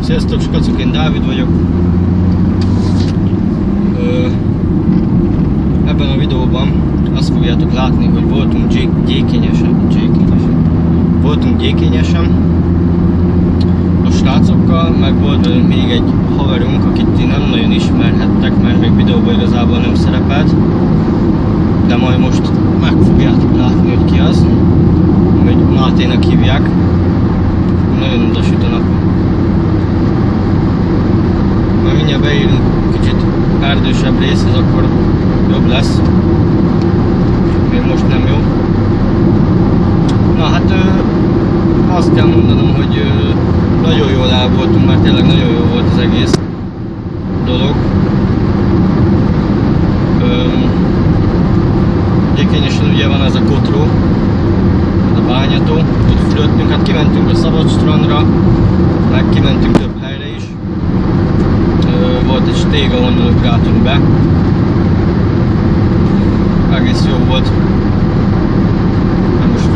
Sziasztok, skacok, én Dávid vagyok. Ebben a videóban azt fogjátok látni, hogy voltunk gyékényesen a srácokkal, meg volt velünk még egy haverunk, akit ti nem nagyon ismerhettek, mert még videóban igazából nem szerepelt, de majd most meg fogjátok látni, hogy ki az, hogy Mátének hívják. Nagyon utasít a nap. Majd mindjárt beérünk kicsit erdősebb részhez, akkor jobb lesz. Még most nem jó. Na hát azt kell mondanom, hogy nagyon jól el voltunk, mert tényleg nagyon jó volt az egész dolog. Gyékényesen ugye van ez a kotró, ez a bányató, ott fürödtünk, hát kimentünk a szabadstrandra, meg kimentünk több helyre is. Volt egy stég, ahonnan ugráltunk be. Egész jó volt. Most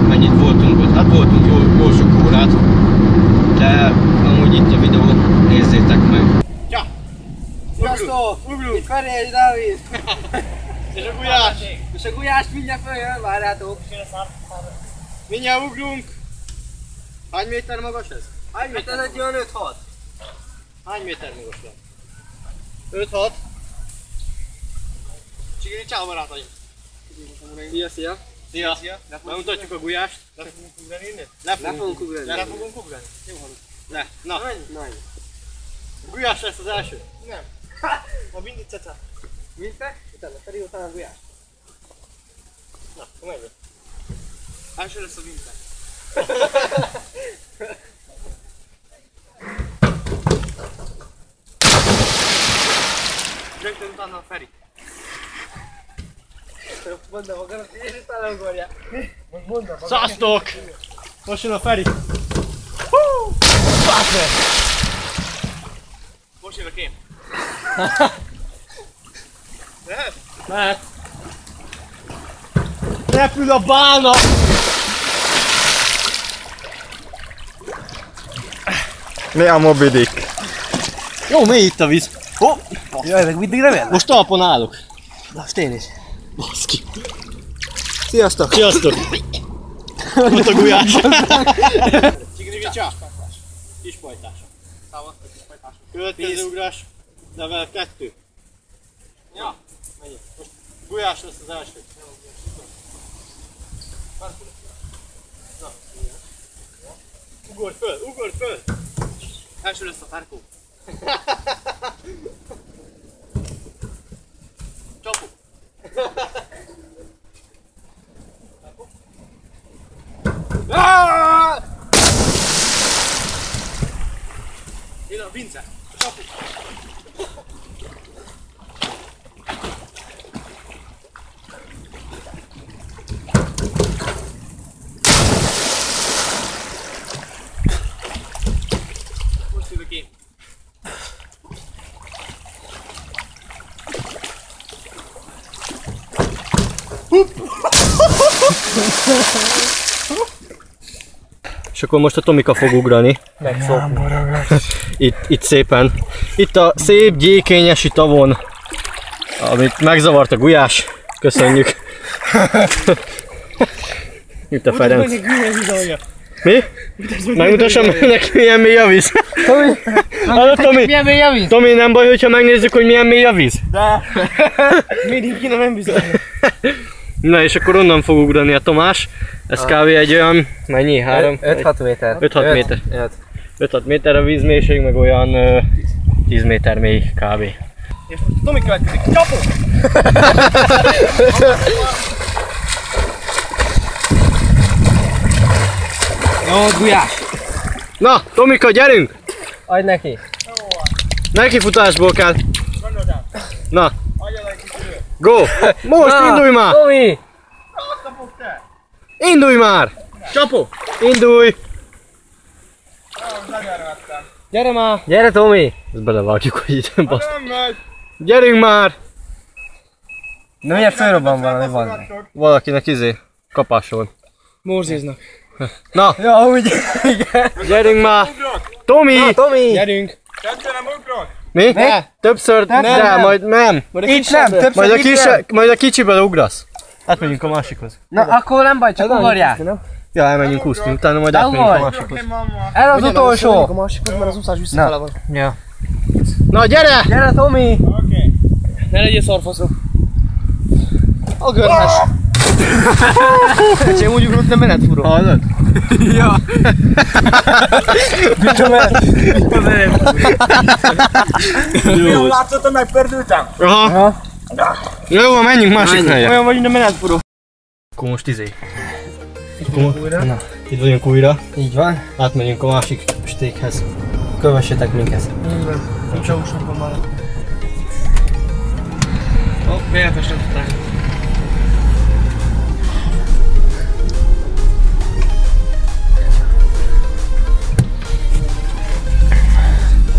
mennyit voltunk ott? Hát voltunk jó sok órát, de amúgy itt a videó, nézzétek meg. Csa! Sziasztok! Ugrunk! Itt Feri és Dávid! És a gulyás! És a gulyás mindjárt följön, várjátok! Mindjárt ugrunk! Hány méter magas ez? Hány méter? Ez egy olyan 5-6. Hány méter magas van? 5-6? Csigiri, ciao barátaim! Szia, szia! Szia! Bemutatjuk a gulyást. Le fogunk ugrani innen? Le fogunk ugrani. Le fogunk ugrani? Jó hallott. Le. Na. Na. Gulyás lesz az első? Nem. A Vindi Ceca. Vinte? Utána Feri, utána a gulyás. Na, akkor megyünk. Első lesz a Vinte. Rögtön utána a Feri. Mondd a magadnak, és utána ugorjál. Mondd a magadnak. Szasztok! Most jön a Feri. Most jövök én. Lehet? Lehet. Repül a bálna! Mi a Moby Dick? Jó, mély itt a víz. Oh, Jaj, meg mindig nem jön? most talpon állok. Most én is. Baszki. Sziasztok! Sziasztok! Ott a gulyás. Csigri vicsa. Kispajtása. Szávasztok, kispajtása. Következő ugrás. Level 2. Ja, menjünk. Most gulyás lesz az első. Na, ugorj föl, ugorj föl! Első lesz a Ferkó. Csapó. Jön a Vince. Csapó. Most jövök én. És akkor most a Tomika fog ugrani. Itt szépen. Itt a szép gyékényesi tavon, amit megzavart a gulyás. Köszönjük. Itt a Ferenc. Mi? Megmutassam neki, milyen mély a víz. Tomi, Milyen mély a víz? Tomi, nem baj, hogyha megnézzük, hogy milyen mély a víz? De! Mindig kéne nem bizony. Na és akkor onnan fog ugrani a Tomás. Ez kb. Egy olyan, mennyi? 5-6 méter. 5-6 méter. 5-6 méter a vízmélység, meg olyan 10 méter mély kb. És most Tomi következik. Csapó! Jó, gulyás! Na, Tomika, gyerünk! Adj neki! Neki futásból kell. Na. Go! Most indulj már! Tomi! Indulj már! Csapó! Indulj! Gyere már! Gyere Tomi! Ezt belevágjuk, hogy itt nem basz. Nem megy! Gyerünk már! Na miért fölrobban valami van? Valakinek kapás volt. Morzéznak. Na! Ja, úgy. Igen. Gyerünk már! Tomi! Na, Tomi! Gyerünk! Kettő nem ugrok? Mi? Ne. Többször, de nem. majd nem. Itt nem, többször Majd a kicsiből ugrasz. Átmegyünk a másikhoz. Na, akkor nem baj, csak ugorjál. Ja, elmenjünk úszni, utána majd átmegyünk a ugorj. másikhoz. Ez az utolsó. A másikhoz, mert az úszás visszafele van. Ja. Na gyere! Gyere, Tomi! Oké. Ne legyél szarfaszok. A görhes. Én úgy ugrott, nem menetfuró. Hallod? Ja. Jó látszott, hogy megperdültem? Aha. Jó, menjünk másik helyre. Olyan vagy, mint a menetfuró. Akkor most Na, itt vagyunk újra. Így van. Átmegyünk a másik stékhez. Kövessetek minket. Így van. Nincs a húsokban már. Hopp, elfestettem.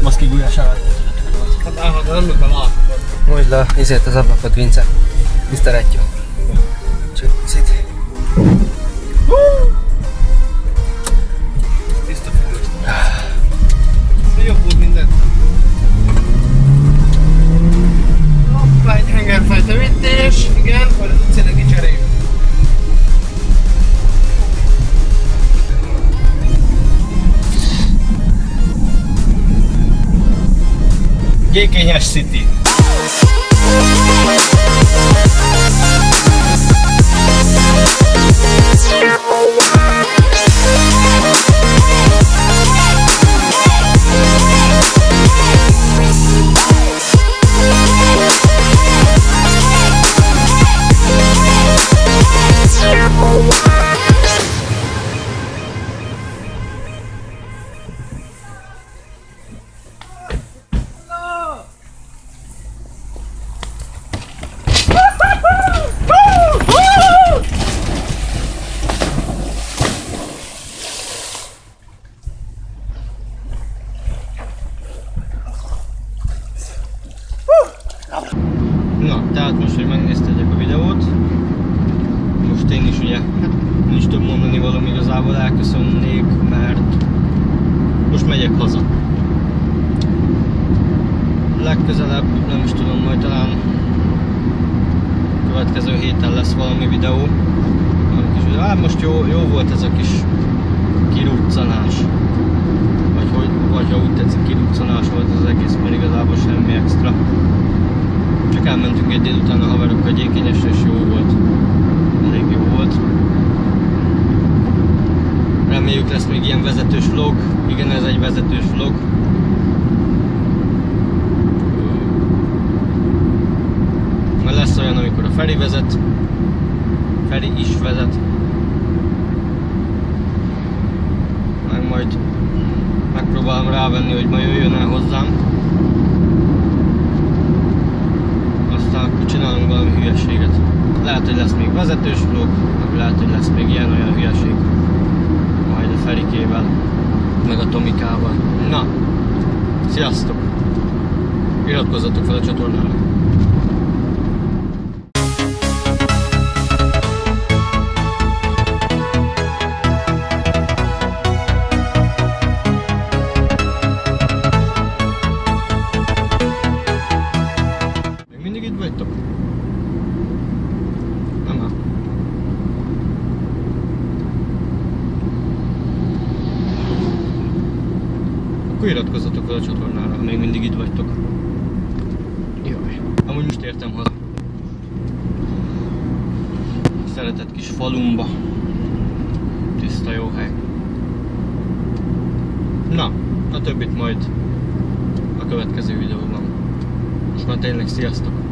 Maszki gulyás állat. Hát állhat, nem kell látni. Mondd le ezért az ablakot, Vince. Tiszteletjük. Csak szét. Tiszta függőzt. Jobb volt minden. Hoppá, egy hengerfejtevítés. Igen, majd az utcának kicseréljük. Gyékényes City. Na, tehát most, hogy megnéztétek a videót, most én is ugye, nincs több mondani valami, igazából elköszönnék, mert most megyek haza. Legközelebb, nem is tudom, majd talán következő héten lesz valami videó. Hát most jó volt ez a kis kiruccanás. Vagy ha úgy tetszik, kiruccanás volt az egész, mert igazából semmi extra. Csak elmentünk egy délután a haverokkal Gyékényesre, és jó volt. Elég jó volt. Reméljük lesz még ilyen vezetős vlog. Igen, ez egy vezetős vlog. Mert lesz olyan, amikor a Feri vezet. Feri is vezet. Meg majd megpróbálom rávenni, hogy ma jöjjön el hozzám. Aztán akkor csinálunk valami hülyeséget. Lehet, hogy lesz még vezetős vlog, meg lehet, hogy lesz még ilyen-olyan hülyeség. Majd a Ferikével, meg a Tomikával. Na, sziasztok! Iratkozzatok fel a csatornára! Akkor iratkozzatok fel a csatornára, ha még mindig itt vagytok. Jaj. Amúgy most értem haza. Szeretett kis falumba. Tiszta jó hely. Na, a többit majd a következő videóban. Most már tényleg sziasztok!